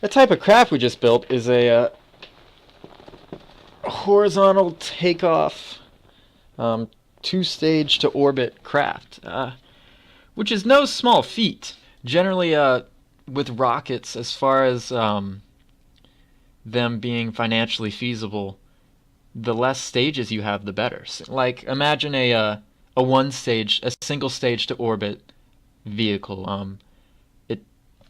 The type of craft we just built is a horizontal takeoff, two-stage to orbit craft, which is no small feat. Generally, with rockets, as far as them being financially feasible, the less stages you have, the better. Like, imagine a single stage to orbit vehicle. It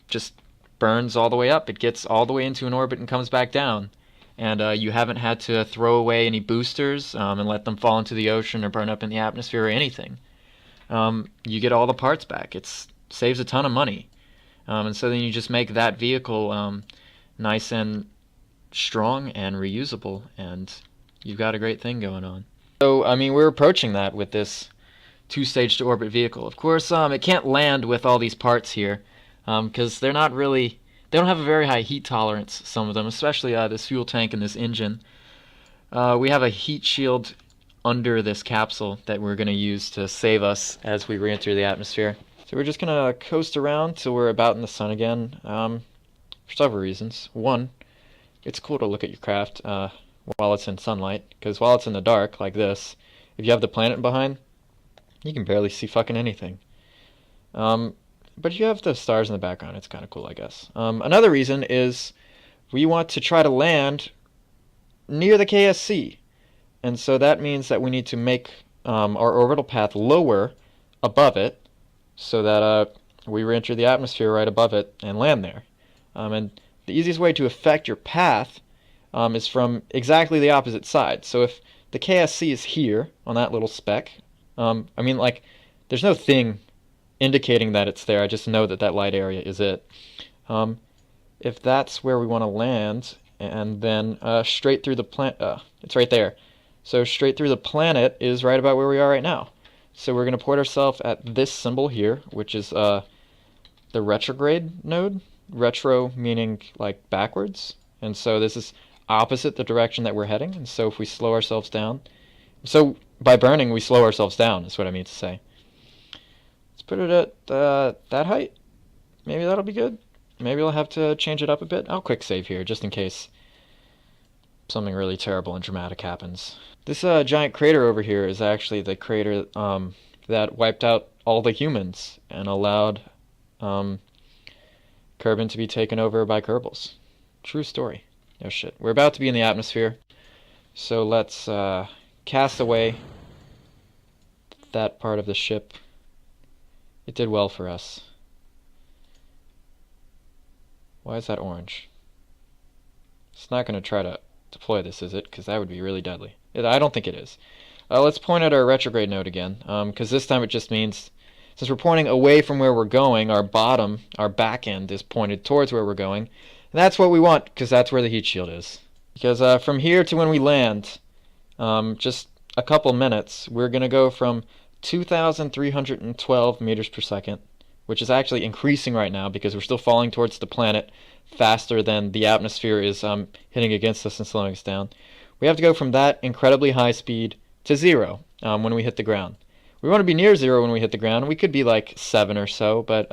just burns all the way up. It gets all the way into an orbit and comes back down. And you haven't had to throw away any boosters and let them fall into the ocean or burn up in the atmosphere or anything. You get all the parts back. It saves a ton of money. And so then you just make that vehicle nice and strong and reusable, and you've got a great thing going on. So, I mean, we're approaching that with this two-stage to orbit vehicle. Of course, it can't land with all these parts here, because they don't have a very high heat tolerance, some of them, especially this fuel tank and this engine. We have a heat shield under this capsule that we're going to use to save us as we re-enter the atmosphere. So we're just going to coast around till we're about in the sun again, for several reasons. One, it's cool to look at your craft while it's in sunlight, because while it's in the dark, like this, if you have the planet behind, you can barely see fucking anything. But you have the stars in the background, it's kind of cool, I guess. Another reason is we want to try to land near the KSC, and so that means that we need to make our orbital path lower above it, so that we re-enter the atmosphere right above it and land there. And the easiest way to affect your path is from exactly the opposite side. So if the KSC is here on that little speck, I mean, like, there's no thing indicating that it's there. I just know that that light area is it. If that's where we want to land, and then straight through the planet, it's right there. So straight through the planet is right about where we are right now. So we're going to point ourselves at this symbol here, which is the retrograde node. Retro meaning like backwards, and so this is opposite the direction that we're heading. And so if we slow ourselves down, so by burning we slow ourselves down is what I mean to say. Let's put it at that height. Maybe that'll be good. Maybe I'll have to change it up a bit. I'll quick save here just in case something really terrible and dramatic happens. This giant crater over here is actually the crater that wiped out all the humans and allowed Kerbin to be taken over by Kerbals. True story. Oh shit. We're about to be in the atmosphere, so let's cast away that part of the ship. It did well for us. Why is that orange? It's not going to try to deploy this, is it? Because that would be really deadly. I don't think it is. Let's point at our retrograde node again, because this time it just means, since we're pointing away from where we're going, our back end is pointed towards where we're going. And that's what we want, because that's where the heat shield is. Because from here to when we land, just a couple minutes, we're going to go from 2,312 meters per second, which is actually increasing right now because we're still falling towards the planet faster than the atmosphere is hitting against us and slowing us down. We have to go from that incredibly high speed to 0 when we hit the ground. We want to be near 0 when we hit the ground. We could be like 7 or so, but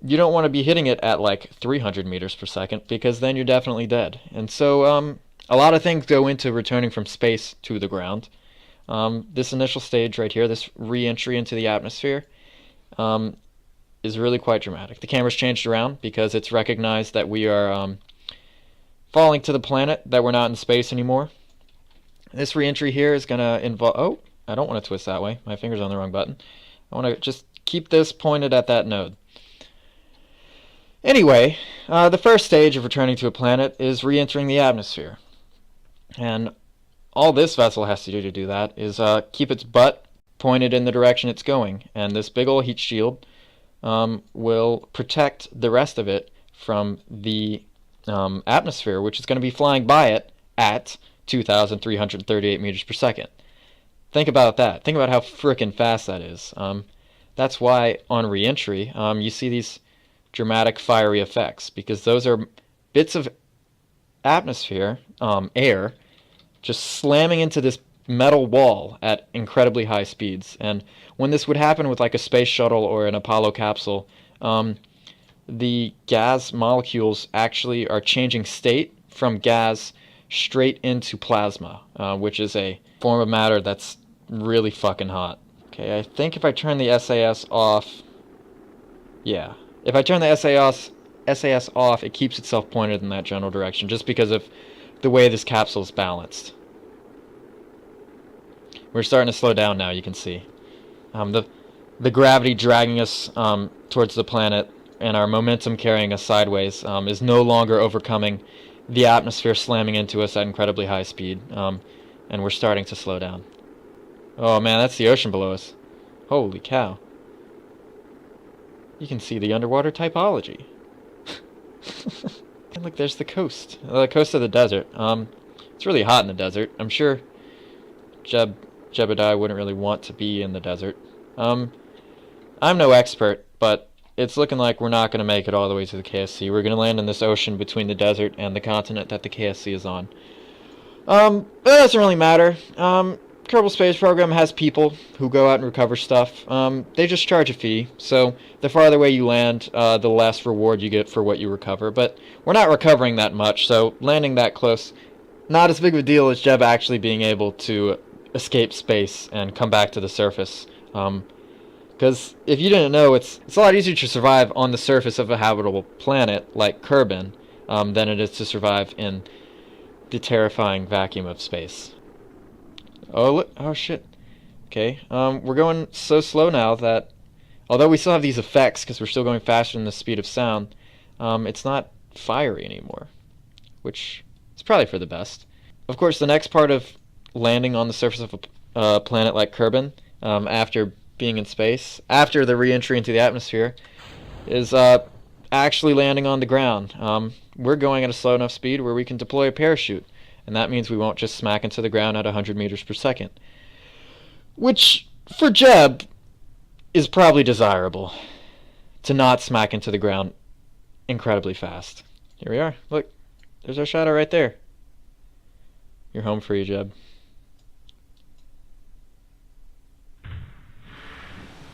you don't want to be hitting it at like 300 meters per second, because then you're definitely dead. And so a lot of things go into returning from space to the ground. This initial stage right here, this re-entry into the atmosphere, is really quite dramatic. The camera's changed around because it's recognized that we are falling to the planet, that we're not in space anymore. This re-entry here is going to involve... Oh, I don't want to twist that way. My finger's on the wrong button. I want to just keep this pointed at that node. Anyway, the first stage of returning to a planet is re-entering the atmosphere. And all this vessel has to do that is keep its butt pointed in the direction it's going. And this big old heat shield will protect the rest of it from the atmosphere, which is going to be flying by it at 2,338 meters per second. Think about that. Think about how frickin' fast that is. That's why on re-entry you see these dramatic fiery effects, because those are bits of atmosphere, air, just slamming into this metal wall at incredibly high speeds. And when this would happen with like a space shuttle or an Apollo capsule, the gas molecules actually are changing state from gas straight into plasma, which is a form of matter that's really fucking hot. Okay, I think if I turn the SAS off, yeah, if I turn the SAS off, it keeps itself pointed in that general direction, just because of the way this capsule is balanced. We're starting to slow down now, you can see. The gravity dragging us towards the planet and our momentum carrying us sideways is no longer overcoming the atmosphere slamming into us at incredibly high speed, and we're starting to slow down. Oh man, that's the ocean below us. Holy cow. You can see the underwater typology. And look, there's the coast. The coast of the desert. It's really hot in the desert. I'm sure Jebediah wouldn't really want to be in the desert. I'm no expert, but it's looking like we're not going to make it all the way to the KSC. We're going to land in this ocean between the desert and the continent that the KSC is on. But that doesn't really matter. Kerbal Space Program has people who go out and recover stuff. They just charge a fee, so the farther away you land, the less reward you get for what you recover. But we're not recovering that much, so landing that close, not as big of a deal as Jeb actually being able to escape space and come back to the surface. Because if you didn't know, it's a lot easier to survive on the surface of a habitable planet like Kerbin than it is to survive in the terrifying vacuum of space. Oh, look. Oh, shit. Okay. We're going so slow now that, although we still have these effects because we're still going faster than the speed of sound, it's not fiery anymore, which is probably for the best. Of course, the next part of landing on the surface of a planet like Kerbin, after being in space, after the re-entry into the atmosphere, is actually landing on the ground. We're going at a slow enough speed where we can deploy a parachute. And that means we won't just smack into the ground at 100 meters per second. Which, for Jeb, is probably desirable. To not smack into the ground incredibly fast. Here we are. Look, there's our shadow right there. You're home free, Jeb.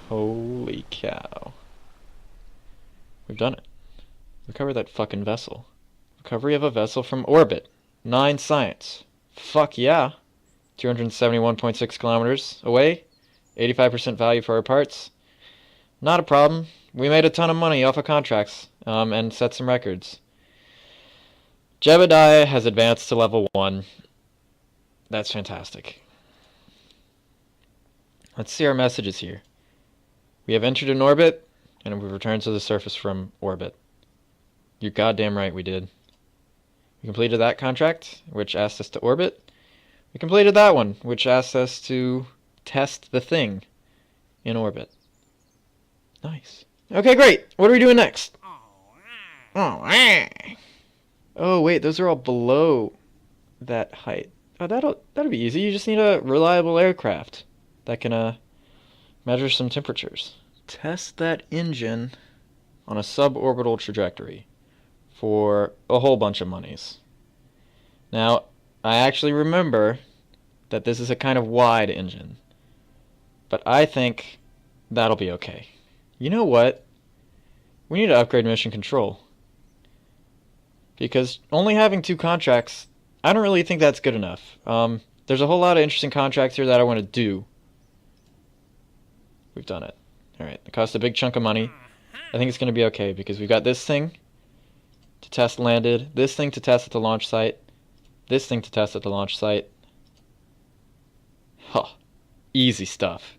Holy cow. We've done it. Recover that fucking vessel. Recovery of a vessel from orbit. 9 science. Fuck yeah. 271.6 kilometers away. 85% value for our parts. Not a problem. We made a ton of money off of contracts and set some records. Jebediah has advanced to level 1. That's fantastic. Let's see our messages here. We have entered an orbit, and we've returned to the surface from orbit. You're goddamn right we did. We completed that contract, which asked us to orbit. We completed that one, which asked us to test the thing in orbit. Nice. Okay, great. What are we doing next? Oh, wait, those are all below that height. Oh, that'll be easy. You just need a reliable aircraft that can measure some temperatures. Test that engine on a suborbital trajectory for a whole bunch of monies. Now, I actually remember that this is a kind of wide engine, but I think that'll be okay. You know what? We need to upgrade mission control. Because only having 2 contracts, I don't really think that's good enough. There's a whole lot of interesting contracts here that I want to do. We've done it. Alright, it cost a big chunk of money. I think it's going to be okay, because we've got this thing to test landed, this thing to test at the launch site, this thing to test at the launch site. Huh. Easy stuff.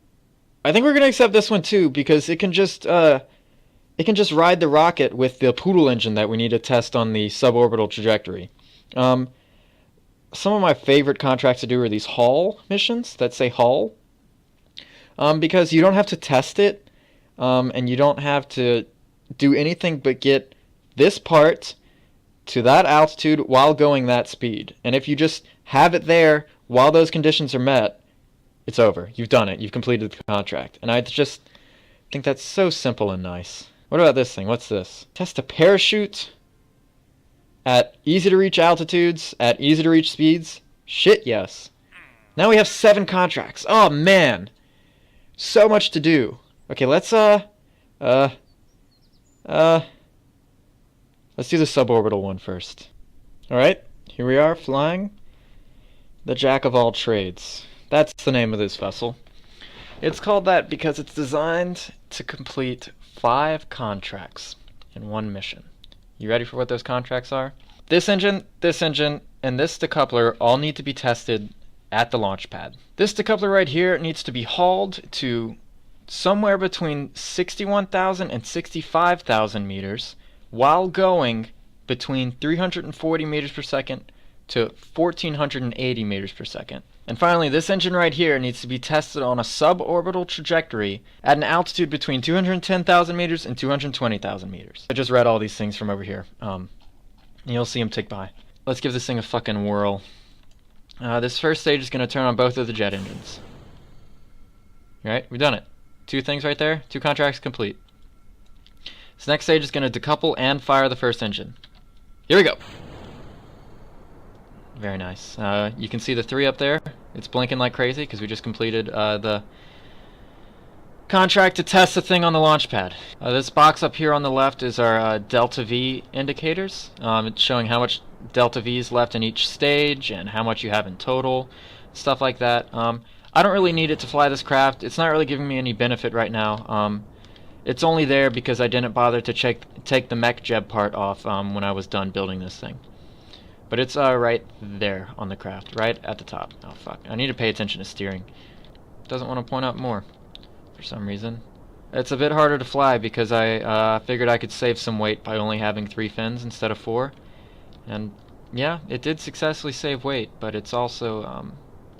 I think we're going to accept this one too, because it can just ride the rocket with the Poodle engine that we need to test on the suborbital trajectory. Some of my favorite contracts to do are these haul missions that say haul. Because you don't have to test it, and you don't have to do anything but get this part to that altitude while going that speed. And if you just have it there while those conditions are met, it's over. You've done it. You've completed the contract. And I just think that's so simple and nice. What about this thing? What's this? Test a parachute at easy-to-reach altitudes, at easy-to-reach speeds? Shit, yes. Now we have 7 contracts. Oh, man. So much to do. Okay, let's, Let's do the suborbital one first. Alright, here we are flying the Jack of all trades. That's the name of this vessel. It's called that because it's designed to complete 5 contracts in one mission. You ready for what those contracts are? This engine, and this decoupler all need to be tested at the launch pad. This decoupler right here needs to be hauled to somewhere between 61,000 and 65,000 meters while going between 340 meters per second to 1480 meters per second. And finally, this engine right here needs to be tested on a suborbital trajectory at an altitude between 210,000 meters and 220,000 meters. I just read all these things from over here. You'll see them tick by. Let's give this thing a fucking whirl. This first stage is going to turn on both of the jet engines. Alright, we've done it. 2 things right there. 2 contracts complete. This next stage is going to decouple and fire the first engine. Here we go. Very nice. You can see the 3 up there. It's blinking like crazy because we just completed the contract to test the thing on the launch pad. This box up here on the left is our delta V indicators. It's showing how much delta V is left in each stage and how much you have in total, stuff like that. I don't really need it to fly this craft. It's not really giving me any benefit right now. It's only there because I didn't bother to take the mech jeb part off when I was done building this thing. But it's right there on the craft, right at the top. Oh fuck, I need to pay attention to steering. It doesn't want to point up more for some reason. It's a bit harder to fly because I figured I could save some weight by only having 3 fins instead of 4. And yeah, it did successfully save weight, but it's also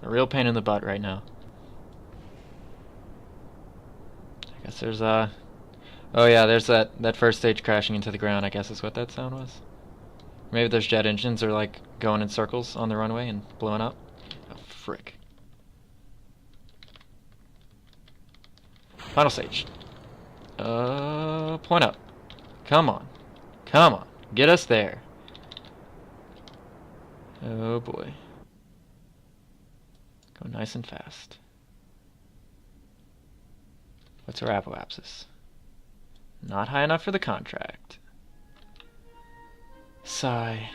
a real pain in the butt right now. I guess there's oh yeah, there's that first stage crashing into the ground. I guess is what that sound was. Maybe those jet engines are like going in circles on the runway and blowing up. Oh frick. Final stage. Point up. Come on. Come on. Get us there. Oh boy. Go nice and fast. What's our apoapsis? Not high enough for the contract. Sigh.